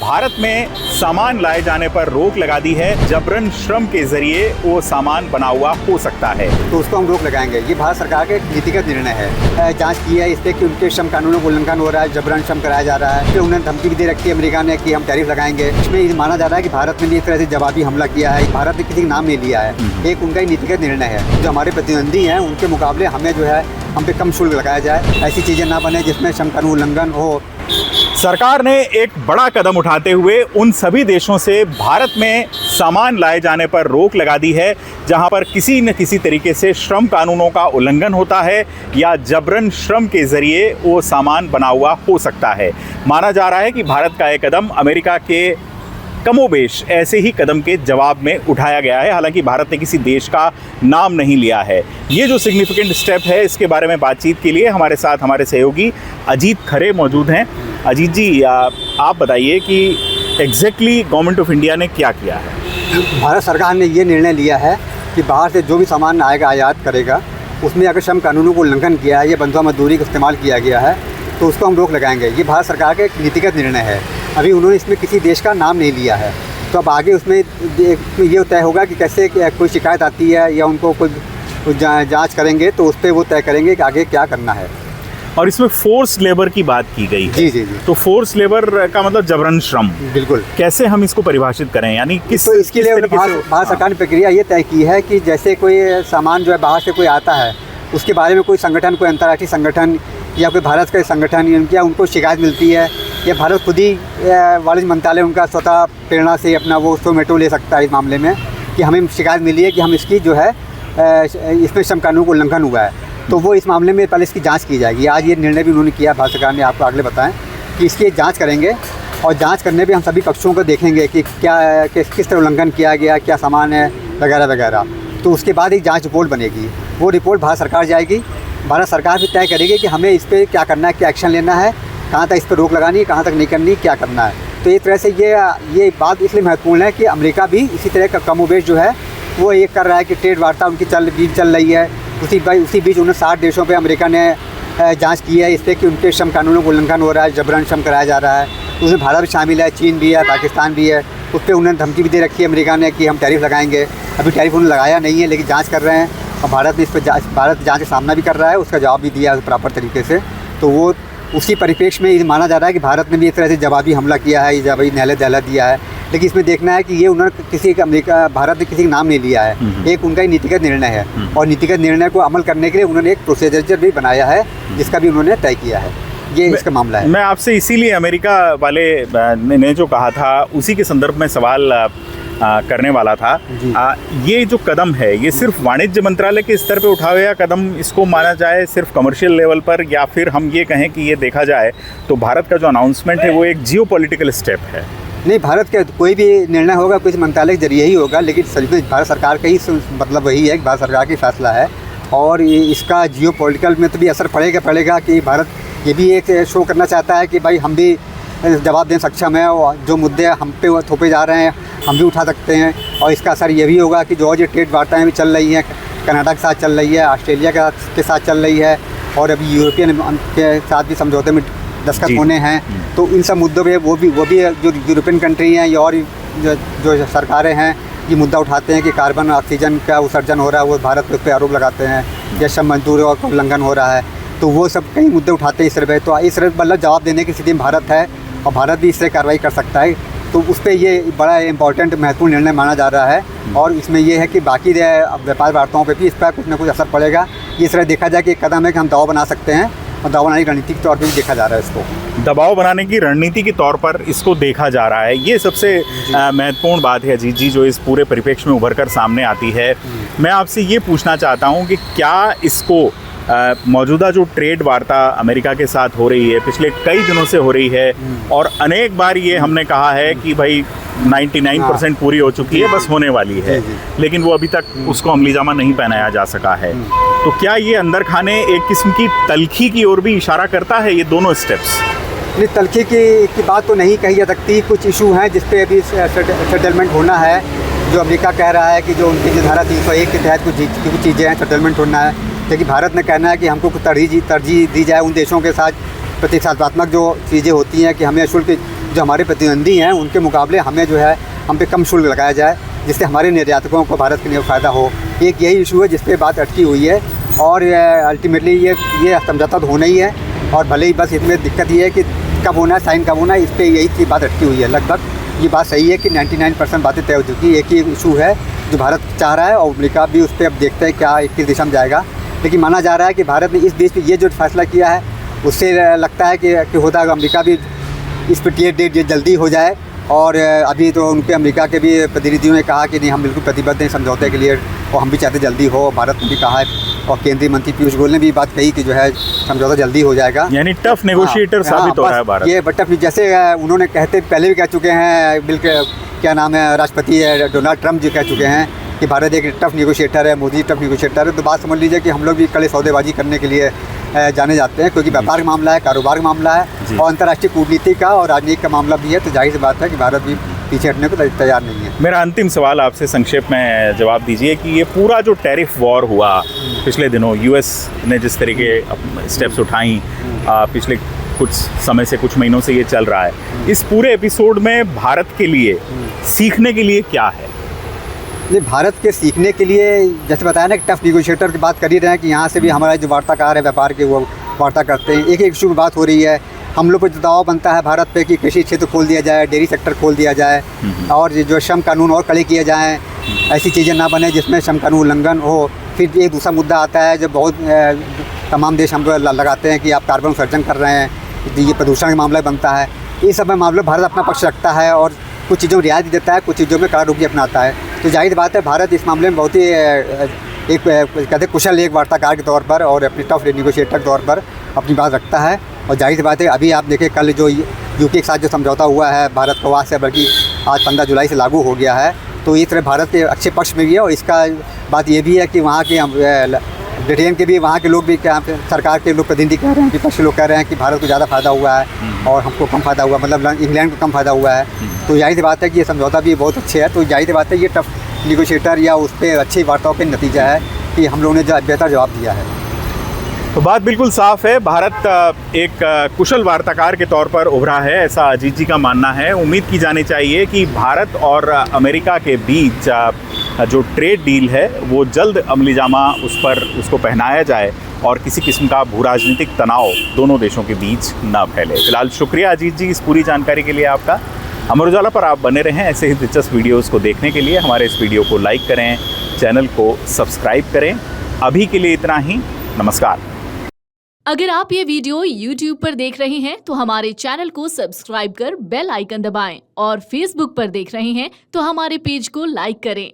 भारत में सामान लाए जाने पर रोक लगा दी है। जबरन श्रम के जरिए वो सामान बना हुआ हो सकता है, तो उसको हम रोक लगाएंगे। ये भारत सरकार का एक नीतिगत निर्णय है। जांच की है इस पर कि उनके श्रम कानूनों का उल्लंघन हो रहा है, जबरन श्रम कराया जा रहा है। फिर उन्होंने धमकी भी दे रखी है अमेरिका ने कि हम टैरिफ लगाएंगे। इसमें ये माना जा रहा है कि भारत ने भी इस तरह से जवाबी हमला किया है। भारत ने किसी का नाम नहीं लिया है, एक उनका ही नीतिगत निर्णय है। जो हमारे प्रतिद्वंदी हैं उनके मुकाबले हमें जो है हम पे कम शुल्क लगाया जाए। ऐसी चीज़ें ना बने जिसमें श्रम कानून उल्लंघन हो। सरकार ने एक बड़ा कदम उठाते हुए उन सभी देशों से भारत में सामान लाए जाने पर रोक लगा दी है जहां पर किसी न किसी तरीके से श्रम कानूनों का उल्लंघन होता है या जबरन श्रम के जरिए वो सामान बना हुआ हो सकता है। माना जा रहा है कि भारत का एक कदम अमेरिका के कमोबेश ऐसे ही कदम के जवाब में उठाया गया है। हालांकि भारत ने किसी देश का नाम नहीं लिया है। ये जो सिग्निफिकेंट स्टेप है इसके बारे में बातचीत के लिए हमारे साथ हमारे सहयोगी अजीत खरे मौजूद हैं। अजीत जी, आप बताइए कि एग्जैक्टली गवर्नमेंट ऑफ इंडिया ने क्या किया है? भारत सरकार ने ये निर्णय लिया है कि बाहर से जो भी सामान आएगा, आयात करेगा, उसमें अगर श्रम कानूनों को उल्लंघन किया है या बंधुआ मजदूरी का इस्तेमाल किया गया है तो उसको हम रोक लगाएंगे। ये भारत सरकार का एक नीतिगत निर्णय है। अभी उन्होंने इसमें किसी देश का नाम नहीं लिया है, तो अब आगे उसमें ये तय होगा कि कैसे कोई शिकायत आती है या उनको कोई जांच करेंगे तो उस पर वो तय करेंगे कि आगे क्या करना है। और इसमें फोर्स लेबर की बात की गई है। जी जी जी। तो फोर्स लेबर का मतलब जबरन श्रम। बिल्कुल। कैसे हम इसको परिभाषित करें, यानी किस तो इसके लिए भारत सरकार ने प्रक्रिया ये तय की है कि जैसे कोई सामान जो है बाहर से कोई आता है उसके बारे में कोई संगठन, कोई अंतर्राष्ट्रीय संगठन या कोई भारत का संगठन या उनको शिकायत मिलती है या भारत खुद ही वाणिज्य मंत्रालय उनका स्वतः प्रेरणा से अपना वो सोमेटो ले सकता है इस मामले में कि हमें शिकायत मिली है कि हम इसकी जो है इसमें श्रम कानून का उल्लंघन हुआ है, तो वो इस मामले में पहले इसकी जांच की जाएगी। आज ये निर्णय भी उन्होंने किया, भारत सरकार ने, आपको अगले बताएं कि इसकी जांच करेंगे और जांच करने पे हम सभी पक्षों को देखेंगे कि क्या किस तरह उल्लंघन किया गया, क्या सामान है वगैरह वगैरह। तो उसके बाद एक जाँच रिपोर्ट बनेगी, वो रिपोर्ट भारत सरकार जाएगी। भारत सरकार भी तय करेगी कि हमें इस पर क्या करना है, क्या एक्शन लेना है, कहाँ तक इस पर रोक लगानी है, कहाँ तक नहीं करनी, क्या करना है। तो एक तरह से ये बात इसलिए महत्वपूर्ण है कि अमेरिका भी इसी तरह का कमोबेश जो है वो ये कर रहा है कि ट्रेड वार्ता उनकी चल रही है। उसी बीच उन्हें 60 देशों पे अमेरिका ने जांच की है इस पर कि उनके श्रम कानूनों का उल्लंघन हो रहा है, जबरन श्रम कराया जा रहा है। उसमें भारत भी शामिल है, चीन भी है, पाकिस्तान भी है। उस पर उन्होंने धमकी भी दे रखी है अमेरिका ने कि हम टैरिफ लगाएंगे। अभी टैरिफ उन्होंने लगाया नहीं है, लेकिन जाँच कर रहे हैं और भारत ने इस पर जाँच का सामना भी कर रहा है, उसका जवाब भी दिया है प्रॉपर तरीके से। तो वो उसी परिप्रेक्ष्य में माना जा रहा है कि भारत ने भी इस तरह से जवाबी हमला किया है, जवाबी दहला दिया है। लेकिन इसमें देखना है कि ये उन्होंने भारत ने किसी का नाम नहीं लिया है, एक उनका ही नीतिगत निर्णय है और नीतिगत निर्णय को अमल करने के लिए उन्होंने एक प्रोसीजर भी बनाया है जिसका भी उन्होंने तय किया है। ये इसका मामला है। मैं आपसे इसीलिए अमेरिका वाले ने जो कहा था उसी के संदर्भ में सवाल करने वाला था। ये जो कदम है ये सिर्फ वाणिज्य मंत्रालय के स्तर पे उठाया गया कदम इसको माना जाए, सिर्फ कमर्शियल लेवल पर, या फिर हम ये कहें कि ये देखा जाए तो भारत का जो अनाउंसमेंट है वो एक जियोपॉलिटिकल स्टेप है? नहीं, भारत का कोई भी निर्णय होगा किसी मंत्रालय के जरिए ही होगा, लेकिन भारत सरकार का ही मतलब वही है कि भारत सरकार का फैसला है और इसका जियोपॉलिटिकल में तो भी असर पड़ेगा कि भारत ये भी एक शो करना चाहता है कि भाई हम भी जवाब देने सक्षम है और जो मुद्दे हम पे थोपे जा रहे हैं हम भी उठा सकते हैं। और इसका असर ये भी होगा कि जो ये ट्रेड वार्ताएँ भी चल रही हैं, कनाडा के साथ चल रही है, ऑस्ट्रेलिया के साथ चल रही है और अभी यूरोपियन के साथ भी समझौते में दस्तखत होने हैं। तो इन सब मुद्दों पे वो भी जो यूरोपियन कंट्री हैं या और जो सरकारें हैं ये मुद्दा उठाते हैं कि कार्बन ऑक्सीजन का उत्सर्जन हो रहा है, वो भारत पे उस पर आरोप लगाते हैं या श्रम मजदूरों का उल्लंघन हो रहा है। तो वो सब कई मुद्दे उठाते हैं इस तरह। तो इस तरह मतलब जवाब देने की स्थिति में भारत है और भारत भी इस तरह कार्रवाई कर सकता है। तो उस पर ये बड़ा इम्पॉर्टेंट महत्वपूर्ण निर्णय माना जा रहा है और इसमें यह है कि बाकी व्यापार वार्ताओं पे भी इस पर कुछ ना कुछ असर पड़ेगा। इस तरह देखा जाए कि एक कदम है कि हम दबाव बना सकते हैं और दबाव बनाने की रणनीति के तौर पर भी देखा जा रहा है। इसको दबाव बनाने की रणनीति के तौर पर इसको देखा जा रहा है, ये सबसे महत्वपूर्ण बात है अजीत जी जो इस पूरे परिप्रेक्ष्य में उभर कर सामने आती है। मैं आपसे ये पूछना चाहता हूँ कि क्या इसको मौजूदा जो ट्रेड वार्ता अमेरिका के साथ हो रही है, पिछले कई दिनों से हो रही है और अनेक बार ये हमने कहा है कि भाई 99% पूरी हो चुकी है, बस होने वाली है, लेकिन वो अभी तक उसको अमलीजामा नहीं पहनाया जा सका है। तो क्या ये अंदर खाने एक किस्म की तल्खी की ओर भी इशारा करता है ये दोनों स्टेप्स? नहीं, तल्खी की बात तो नहीं कही जा सकती। कुछ इशू हैं जिस पे अभी सेटलमेंट होना है। जो अमेरिका कह रहा है कि जो उनकी जो धारा 301 के तहत कुछ चीज़ें हैं, सेटलमेंट होना है। लेकिन भारत ने कहना है कि हमको तरजीह दी जाए उन देशों के साथ प्रतिस्पर्धात्मक जो चीज़ें होती हैं कि हमें शुल्क जो हमारे प्रतिद्वंदी हैं उनके मुकाबले हमें जो है हम पे कम शुल्क लगाया जाए, जिससे हमारे निर्यातकों को भारत के लिए फ़ायदा हो। एक यही इशू है जिस पे बात अटकी हुई है और अल्टीमेटली ये समझौता तो होना ही है। और भले ही बस इसमें दिक्कत ये है कि कब होना है, साइन कब होना है, इस पर यही की बात अटकी हुई है। लगभग ये बात सही है कि 99% बातें तय हो चुकी है। एक ही इशू है जो भारत चाह रहा है और अमेरिका भी उस पर अब देखते हैं क्या किस दिशा में जाएगा। लेकिन माना जा रहा है कि भारत ने इस देश पे ये जो फैसला किया है उससे लगता है कि होता है अमेरिका भी इस पर क्लियर डेट जल्दी हो जाए। और अभी तो उनके अमेरिका के भी प्रतिनिधियों ने कहा कि नहीं, हम बिल्कुल प्रतिबद्ध हैं समझौते के लिए और हम भी चाहते जल्दी हो। भारत ने भी कहा है और केंद्रीय मंत्री पीयूष गोयल ने भी बात कही कि जो है समझौता जल्दी हो जाएगा। यानी टफ नेगोशिएटर साबित हो रहा है भारत। ये टफ, जैसे उन्होंने कहते पहले भी कह चुके हैं, क्या नाम है, राष्ट्रपति डोनाल्ड ट्रंप जी कह चुके हैं कि भारत एक टफ नेगोशिएटर है, मोदी टफ नेगोशिएटर है। तो बात समझ लीजिए कि हम लोग भी कड़े सौदेबाजी करने के लिए जाने जाते हैं, क्योंकि व्यापार का मामला है, कारोबार का मामला है और अंतर्राष्ट्रीय कूटनीति का और राजनीति का मामला भी है। तो जाहिर सी बात है कि भारत भी पीछे हटने को तैयार नहीं है। मेरा अंतिम सवाल आपसे संक्षेप में जवाब दीजिए कि ये पूरा जो टैरिफ वॉर हुआ पिछले दिनों, यूएस ने जिस तरीके स्टेप्स उठाई पिछले कुछ समय से, कुछ महीनों से ये चल रहा है, इस पूरे एपिसोड में भारत के लिए सीखने के लिए क्या है? ये भारत के सीखने के लिए जैसे बताया ना कि टफ नेगोशिएटर की बात कर ही रहे हैं कि यहाँ से भी हमारे जो वार्ताकार है व्यापार के वो वार्ता करते हैं। एक इशू की बात हो रही है, हम लोग को जो दबाव बनता है भारत पे कि कृषि क्षेत्र खोल दिया जाए, डेयरी सेक्टर खोल दिया जाए और जो श्रम कानून और कड़े किए जाएँ, ऐसी चीज़ें ना बने जिसमें श्रम कानून उल्लंघन हो। फिर एक दूसरा मुद्दा आता है जब बहुत तमाम देश हम लोग लगाते हैं कि आप कार्बन उत्सर्जन कर रहे हैं, ये प्रदूषण का मामला बनता है। इस सब मामलों भारत अपना पक्ष रखता है और कुछ चीज़ों में रियायत देता है, कुछ चीज़ों में कड़ारोकी अपनाता है। तो जाहिर बात है भारत इस मामले में बहुत ही एक कहते कुशल एक वार्ताकार के तौर पर और अपनी टफ नेगोशिएटर के तौर पर अपनी बात रखता है। और जाहिर बात है अभी आप देखें कल जो यूके के साथ जो समझौता हुआ है भारत को वहाँ से बल्कि आज 15 जुलाई से लागू हो गया है, तो इस तरह भारत के अच्छे पक्ष में भी है। और इसका बात ये भी है कि वहाँ के ब्रिटेन के भी वहाँ के लोग भी क्या सरकार के लोग प्रतिनिधि कह रहे हैं, विपक्षी लोग कह रहे हैं कि भारत को ज़्यादा फ़ायदा हुआ है और हमको कम फ़ायदा हुआ, मतलब इंग्लैंड को कम फ़ायदा हुआ है। तो जाहिर बात है कि ये समझौता भी बहुत अच्छे है। तो जाहिर बात है ये टफ नेगोशिएटर या उस पर अच्छी वार्ताओं का नतीजा है कि हम लोगों ने बेहतर जवाब दिया है। तो बात बिल्कुल साफ है, भारत एक कुशल वार्ताकार के तौर पर उभरा है, ऐसा अजीत जी का मानना है। उम्मीद की जानी चाहिए कि भारत और अमेरिका के बीच जो ट्रेड डील है वो जल्द अमलीजामा उसको पहनाया जाए और किसी किस्म का भू राजनीतिक तनाव दोनों देशों के बीच न फैले। फिलहाल शुक्रिया अजीत जी इस पूरी जानकारी के लिए आपका। अमर उजाला पर आप बने रहें ऐसे ही दिलचस्प वीडियोज़ को देखने के लिए। हमारे इस वीडियो को लाइक करें, चैनल को सब्सक्राइब करें। अभी के लिए इतना ही, नमस्कार। अगर आप ये वीडियो YouTube पर देख रहे हैं तो हमारे चैनल को सब्सक्राइब कर बेल आइकन दबाएं और Facebook पर देख रहे हैं तो हमारे पेज को लाइक करें।